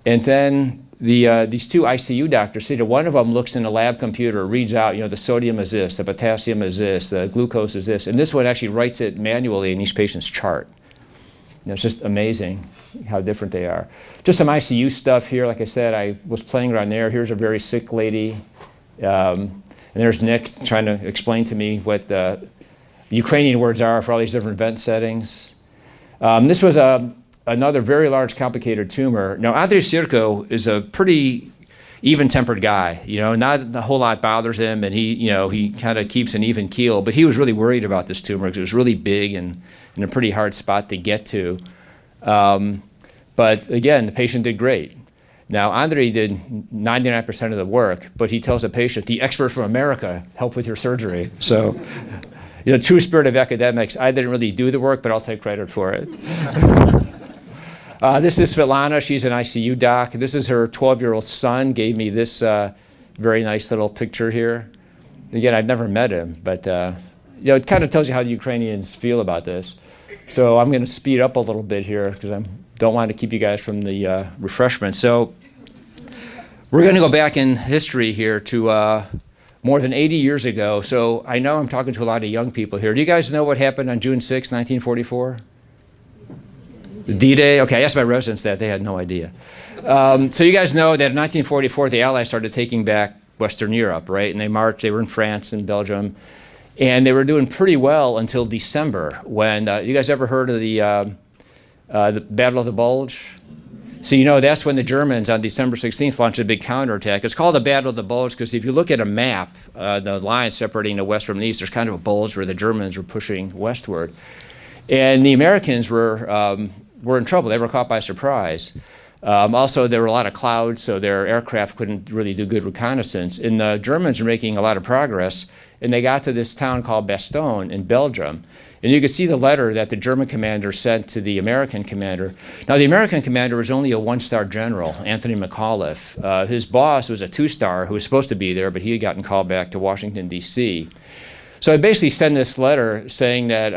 And then these 2 ICU doctors, see that one of them looks in the lab computer, reads out, you know, the sodium is this, the potassium is this, the glucose is this, and this one actually writes it manually in each patient's chart. You know, it's just amazing how different they are. Just some ICU stuff here. Like I said, I was playing around there. Here's a very sick lady. And there's Nick trying to explain to me what the Ukrainian words are for all these different vent settings. This was another very large, complicated tumor. Now, Andrei Sirko is a pretty even-tempered guy. You know, not a whole lot bothers him, and he kind of keeps an even keel. But he was really worried about this tumor because it was really big and in a pretty hard spot to get to. But again, the patient did great. Now, Andrei did 99% of the work, but he tells the patient, "The expert from America helped with your surgery." So. You know, true spirit of academics, I didn't really do the work, but I'll take credit for it. This is Svetlana. She's an ICU doc. This is her 12-year-old son. Gave me this very nice little picture here. Again, I've never met him, but you know, it kind of tells you how the Ukrainians feel about this. So I'm going to speed up a little bit here because I don't want to keep you guys from the refreshment. So we're going to go back in history here to more than 80 years ago. So I know I'm talking to a lot of young people here. Do you guys know what happened on June 6, 1944? D-Day? Okay, I asked my residents that. They had no idea. So you guys know that in 1944, the Allies started taking back Western Europe, right? And they marched. They were in France and Belgium. And they were doing pretty well until December when, you guys ever heard of the Battle of the Bulge? So you know that's when the Germans on December 16th launched a big counterattack. It's called the Battle of the Bulge because if you look at a map, the line separating the west from the east, there's kind of a bulge where the Germans were pushing westward. And the Americans were in trouble. They were caught by surprise. Also, there were a lot of clouds, so their aircraft couldn't really do good reconnaissance. And the Germans were making a lot of progress, and they got to this town called Bastogne in Belgium. And you could see the letter that the German commander sent to the American commander. Now, the American commander was only a 1-star general, Anthony McAuliffe. His boss was a 2-star who was supposed to be there, but he had gotten called back to Washington, D.C. So I basically sent this letter saying that,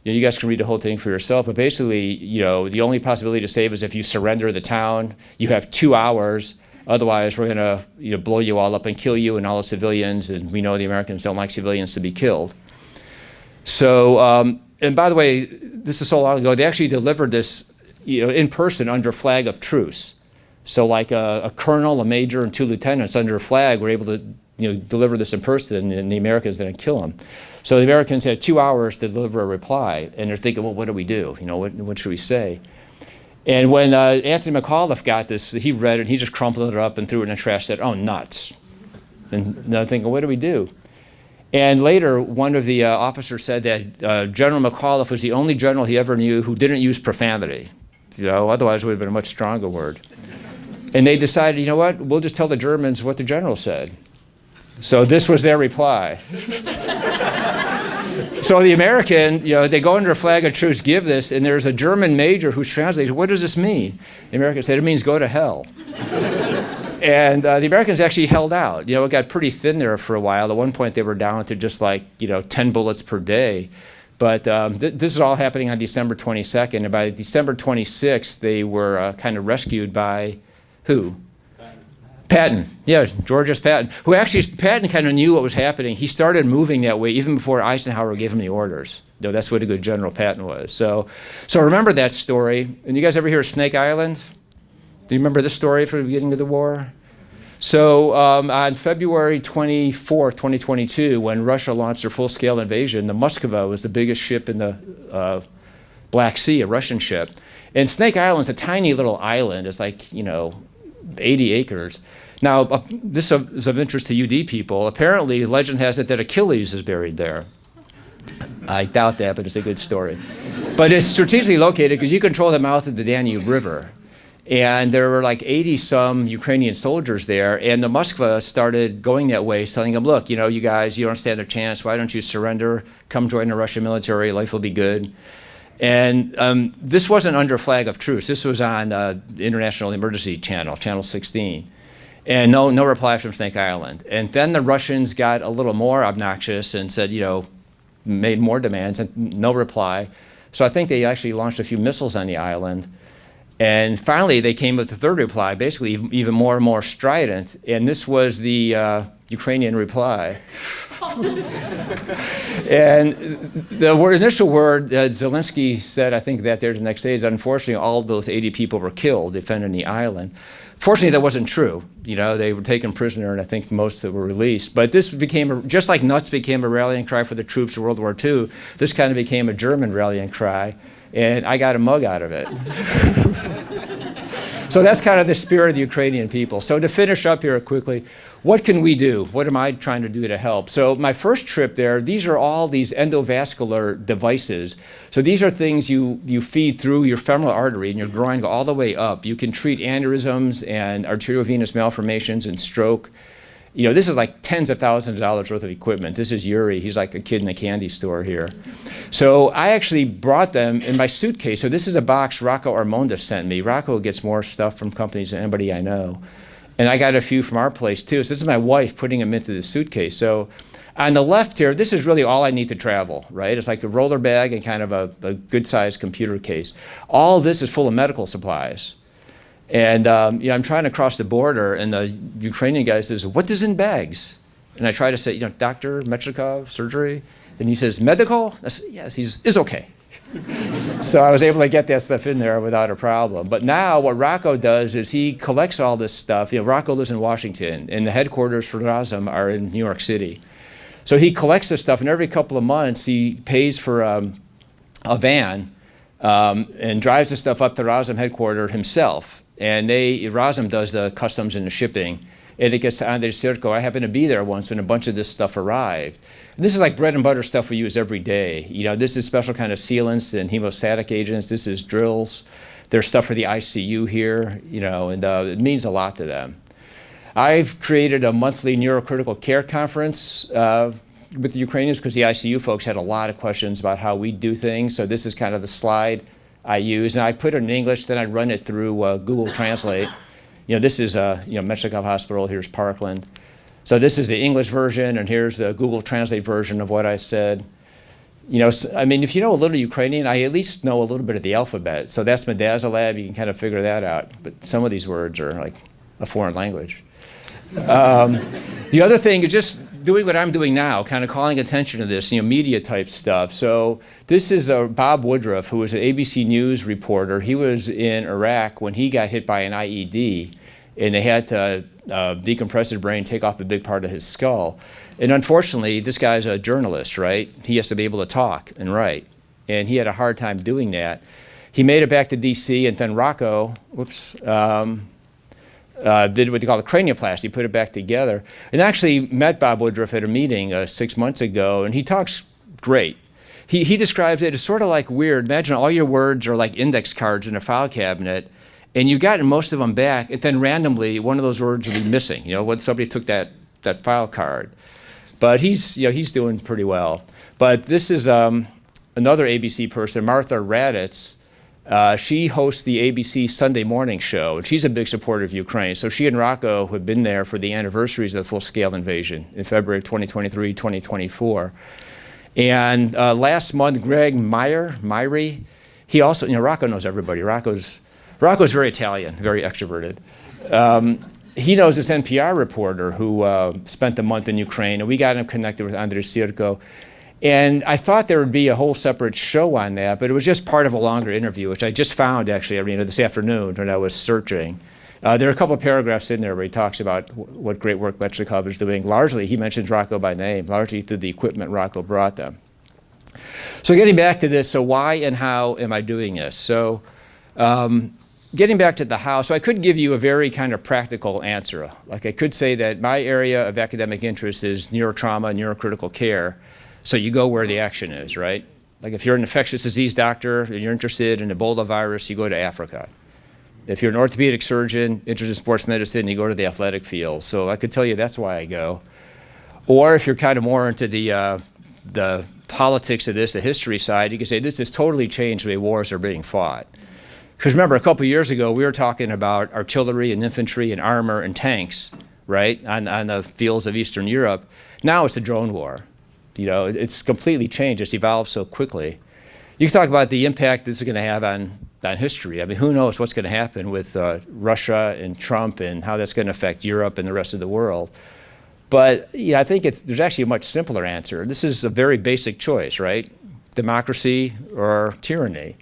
you guys can read the whole thing for yourself, but basically, the only possibility to save is if you surrender the town. You have 2 hours. Otherwise, we're going to blow you all up and kill you and all the civilians, and we know the Americans don't like civilians to be killed. So, and by the way, this is so long ago, they actually delivered this in person under flag of truce. So like a colonel, a major, and 2 lieutenants under a flag were able to deliver this in person, and the Americans didn't kill them. So the Americans had 2 hours to deliver a reply, and they're thinking, well, what do we do? What should we say? And when Anthony McAuliffe got this, he read it, he just crumpled it up and threw it in the trash, said, "Oh, nuts." And they're thinking, what do we do? And later, one of the officers said that General McAuliffe was the only general he ever knew who didn't use profanity. Otherwise it would have been a much stronger word. And they decided, you know what, we'll just tell the Germans what the general said. So this was their reply. So the American, they go under a flag of truce, give this, and there's a German major who's translating, what does this mean? The American said, it means go to hell. And the Americans actually held out. It got pretty thin there for a while. At one point, they were down to just 10 bullets per day. But this is all happening on December 22nd. And by December 26th, they were kind of rescued by who? Patton. Yeah, George S. Patton, who actually, Patton kind of knew what was happening. He started moving that way even before Eisenhower gave him the orders. That's what a good General Patton was. So remember that story. And you guys ever hear of Snake Island? Do you remember this story from the beginning of the war? So on February 24th, 2022, when Russia launched their full-scale invasion, the Moskva was the biggest ship in the Black Sea, a Russian ship. And Snake Island's a tiny little island. It's 80 acres. Now, this is of interest to UD people. Apparently, legend has it that Achilles is buried there. I doubt that, but it's a good story. But it's strategically located because you control the mouth of the Danube River. And there were 80-some Ukrainian soldiers there, and the Moskva started going that way, telling them, look, you guys, you don't stand a chance. Why don't you surrender? Come join the Russian military. Life will be good. And this wasn't under a flag of truce. This was on the International Emergency Channel, Channel 16. And no reply from Snake Island. And then the Russians got a little more obnoxious and said, made more demands, and no reply. So I think they actually launched a few missiles on the island. And finally, they came with the third reply, basically even more and more strident. And this was the Ukrainian reply. And the initial word Zelensky said, I think that there the next day, is unfortunately all of those 80 people were killed defending the island. Fortunately, that wasn't true. They were taken prisoner, and I think most were released. But this became, just like nuts became a rallying cry for the troops of World War II, this kind of became a German rallying cry. And I got a mug out of it. So that's kind of the spirit of the Ukrainian people. So to finish up here quickly, what can we do? What am I trying to do to help? So my first trip there, these are all these endovascular devices. So these are things you feed through your femoral artery and your groin go all the way up. You can treat aneurysms and arteriovenous malformations and stroke. This is tens of thousands of dollars worth of equipment. This is Yuri. He's like a kid in a candy store here. So I actually brought them in my suitcase. So this is a box Rocco Armonda sent me. Rocco gets more stuff from companies than anybody I know. And I got a few from our place too. So this is my wife putting them into the suitcase. So on the left here, this is really all I need to travel, right? It's like a roller bag and kind of a good-sized computer case. All of this is full of medical supplies. And I'm trying to cross the border, and the Ukrainian guy says, what is in bags? And I try to say, Dr. Mechnikov, surgery? And he says, medical? I said, yes, it's okay. So I was able to get that stuff in there without a problem. But now what Rocco does is he collects all this stuff. Rocco lives in Washington, and the headquarters for ROSM are in New York City. So he collects this stuff, and every couple of months he pays for a van and drives the stuff up to ROSM headquarters himself. And ROSM does the customs and the shipping. And it gets to Andrei Sirko. I happened to be there once when a bunch of this stuff arrived. And this is like bread and butter stuff we use every day. This is special kind of sealants and hemostatic agents. This is drills. There's stuff for the ICU here, and it means a lot to them. I've created a monthly neurocritical care conference with the Ukrainians because the ICU folks had a lot of questions about how we do things. So this is kind of the slide I use, and I put it in English, then I run it through Google Translate. This is Mechnikov Hospital, here's Parkland. So this is the English version, and here's the Google Translate version of what I said. If you know a little Ukrainian, I at least know a little bit of the alphabet. So that's Midazolam, you can kind of figure that out. But some of these words are like a foreign language. The other thing is just doing what I'm doing now, kind of calling attention to this, media type stuff. So this is Bob Woodruff, who was an ABC News reporter. He was in Iraq when he got hit by an IED, and they had to decompress his brain, take off a big part of his skull. And unfortunately, this guy's a journalist, right? He has to be able to talk and write. And he had a hard time doing that. He made it back to DC, and then Rocco, did what they call a cranioplasty, put it back together. And actually met Bob Woodruff at a meeting 6 months ago, and he talks great. He describes it as sort of like weird. Imagine all your words are like index cards in a file cabinet, and you've gotten most of them back, and then randomly one of those words will be missing, when somebody took that file card. But he's doing pretty well. But this is another ABC person, Martha Raddatz. She hosts the ABC Sunday morning show, and she's a big supporter of Ukraine. So she and Rocco have been there for the anniversaries of the full-scale invasion in February of 2023, 2024. And last month, Greg Myrie, he also, Rocco knows everybody. Rocco's very Italian, very extroverted. He knows this NPR reporter who spent a month in Ukraine, and we got him connected with Andrei Sirko. And I thought there would be a whole separate show on that, but it was just part of a longer interview, which I just found, actually, Irina, this afternoon when I was searching. There are a couple of paragraphs in there where he talks about what great work Metchnikov is doing. Largely, he mentions Rocco by name, largely through the equipment Rocco brought them. So getting back to this, so why and how am I doing this? So getting back to the how, so I could give you a very kind of practical answer. Like I could say that my area of academic interest is neurotrauma, neurocritical care. So you go where the action is, right? Like if you're an infectious disease doctor and you're interested in Ebola virus, you go to Africa. If you're an orthopedic surgeon interested in sports medicine, you go to the athletic field. So I could tell you that's why I go. Or if you're kind of more into the politics of this, the history side, you can say this has totally changed the way wars are being fought. Because remember, a couple of years ago, we were talking about artillery and infantry and armor and tanks, right, on the fields of Eastern Europe. Now it's a drone war. It's completely changed. It's evolved so quickly. You can talk about the impact this is going to have on history. I mean, who knows what's going to happen with Russia and Trump and how that's going to affect Europe and the rest of the world. But I think there's actually a much simpler answer. This is a very basic choice, right? Democracy or tyranny.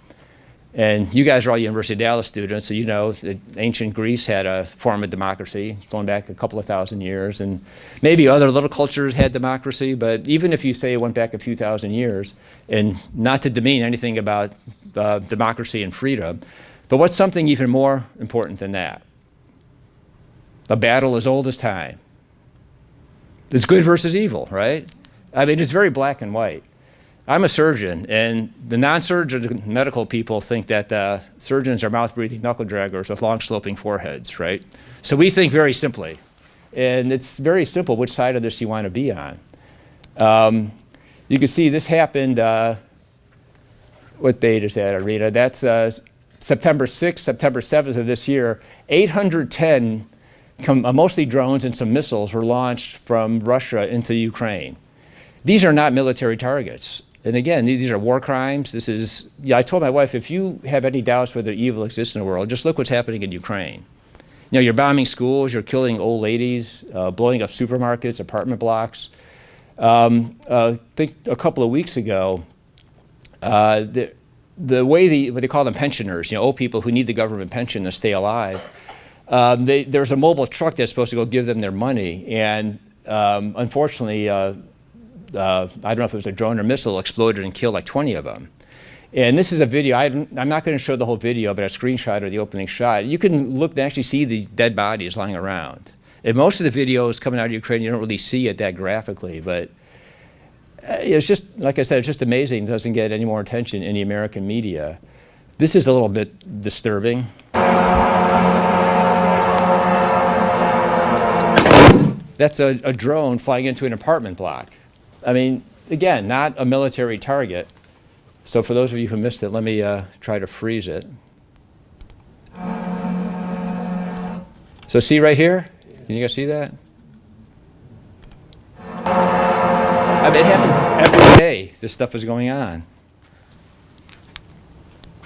And you guys are all University of Dallas students, so you know that ancient Greece had a form of democracy going back a couple of thousand years, and maybe other little cultures had democracy, but even if you say it went back a few thousand years, and not to demean anything about democracy and freedom, but what's something even more important than that? A battle as old as time. It's good versus evil, right? I mean, it's very black and white. I'm a surgeon, and the non-surgical medical people think that surgeons are mouth-breathing knuckle-draggers with long-sloping foreheads, right? So we think very simply, and it's very simple which side of this you want to be on. You can see this happened, what date is that, Arita? That's September 6th, September 7th of this year. 810, mostly drones and some missiles, were launched from Russia into Ukraine. These are not military targets. And again, these are war crimes. I told my wife, if you have any doubts whether evil exists in the world, just look what's happening in Ukraine. You're bombing schools, you're killing old ladies, blowing up supermarkets, apartment blocks. I think a couple of weeks ago, the way what they call them pensioners, old people who need the government pension to stay alive, there's a mobile truck that's supposed to go give them their money. And unfortunately, I don't know if it was a drone or missile, exploded and killed like 20 of them. And this is a video. I'm not going to show the whole video, but a screenshot of the opening shot. You can look and actually see the dead bodies lying around. And most of the videos coming out of Ukraine, you don't really see it that graphically, but it's just, like I said, it's just amazing. It doesn't get any more attention in the American media. This is a little bit disturbing. That's a drone flying into an apartment block. I mean, again, not a military target. So for those of you who missed it, let me try to freeze it. So see right here? Can you guys see that? I mean, it happens every day this stuff is going on.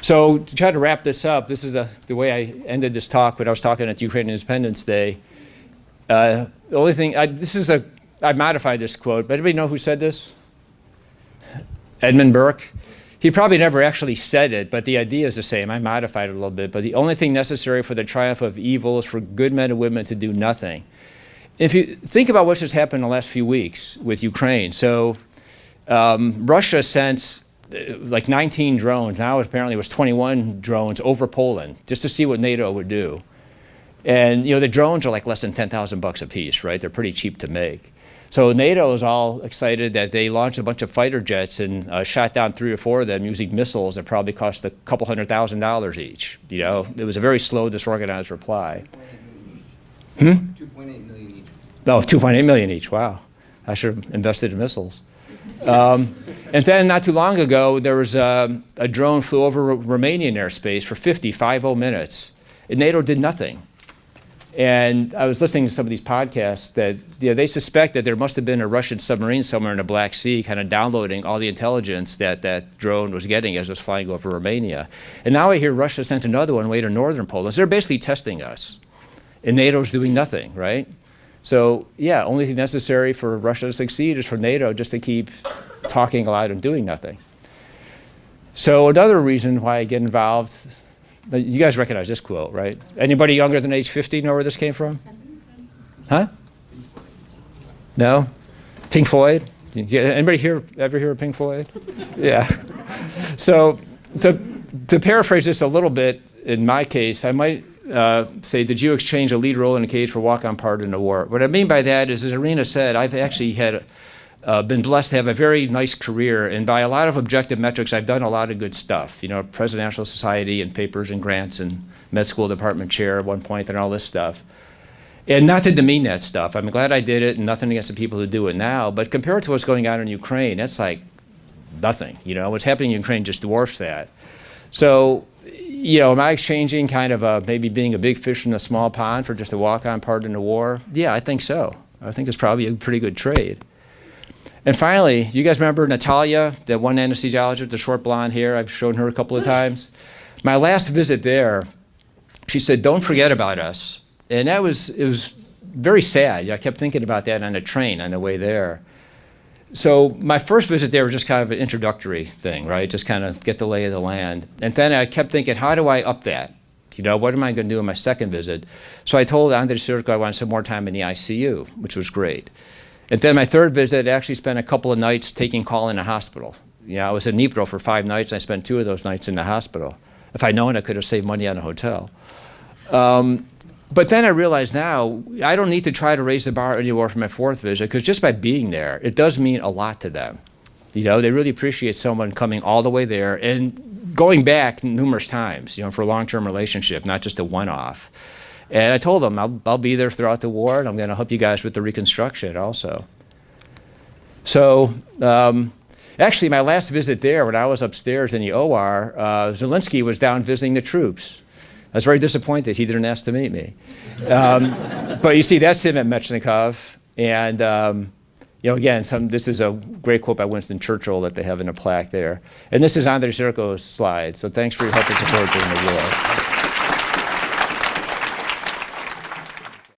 So to try to wrap this up, this is the way I ended this talk when I was talking at Ukrainian Independence Day. The only thing, I modified this quote, but anybody know who said this? Edmund Burke. He probably never actually said it, but the idea is the same. I modified it a little bit. But the only thing necessary for the triumph of evil is for good men and women to do nothing. If you think about what's just happened in the last few weeks with Ukraine, so Russia sent like 19 drones. Now apparently it was 21 drones over Poland just to see what NATO would do. And the drones are like less than $10,000 a piece, right? They're pretty cheap to make. So NATO is all excited that they launched a bunch of fighter jets and shot down 3 or 4 of them using missiles that probably cost a couple $100,000 each. It was a very slow, disorganized reply. 2.8 million each. Oh, 2.8 million each. Wow. I should have invested in missiles. And then not too long ago, there was a drone flew over Romanian airspace for 50 minutes, and NATO did nothing. And I was listening to some of these podcasts that they suspect that there must have been a Russian submarine somewhere in the Black Sea kind of downloading all the intelligence that that drone was getting as it was flying over Romania. And now I hear Russia sent another one way to northern Poland. So they're basically testing us. And NATO's doing nothing, right? So yeah, only thing necessary for Russia to succeed is for NATO just to keep talking a lot and doing nothing. So another reason why I get involved, you guys recognize this quote, right? Anybody younger than age 50 know where this came from? Huh? No? Pink Floyd? Anybody here ever hear of Pink Floyd? Yeah. So to paraphrase this a little bit, in my case, I might say, did you exchange a lead role in a cage for walk-on part in the war? What I mean by that is, as Irina said, I've actually had been blessed to have a very nice career, and by a lot of objective metrics, I've done a lot of good stuff. You know, Presidential Society and papers and grants and med school department chair at one point and all this stuff. And not to demean that stuff. I'm glad I did it, and nothing against the people who do it now, but compared to what's going on in Ukraine, that's like nothing. You know, what's happening in Ukraine just dwarfs that. So, you know, am I exchanging kind of maybe being a big fish in a small pond for just a walk-on part in the war? Yeah, I think so. I think it's probably a pretty good trade. And finally, you guys remember Natalia, that one anesthesiologist with the short blonde hair? I've shown her a couple of times. My last visit there, she said, "Don't forget about us." And it was very sad. I kept thinking about that on the train on the way there. So my first visit there was just kind of an introductory thing, right? Just kind of get the lay of the land. And then I kept thinking, how do I up that? You know, what am I going to do in my second visit? So I told Andrei Sirko I wanted some more time in the ICU, which was great. And then my third visit, I actually spent a couple of nights taking call in a hospital. You know, I was in Dnipro for 5 nights, and I spent 2 of those nights in the hospital. If I'd known, I could have saved money on a hotel. But then I realize now, I don't need to try to raise the bar anymore for my fourth visit, because just by being there, it does mean a lot to them. You know, they really appreciate someone coming all the way there and going back numerous times, you know, for a long-term relationship, not just a one-off. And I told them, I'll be there throughout the war, and I'm going to help you guys with the reconstruction also. So actually, my last visit there, when I was upstairs in the OR, Zelensky was down visiting the troops. I was very disappointed he didn't ask to meet me. But you see, that's him at Mechnikov. And, you know, again, this is a great quote by Winston Churchill that they have in a plaque there. And this is Andrei Sirko's slide. So thanks for your help and support during the war.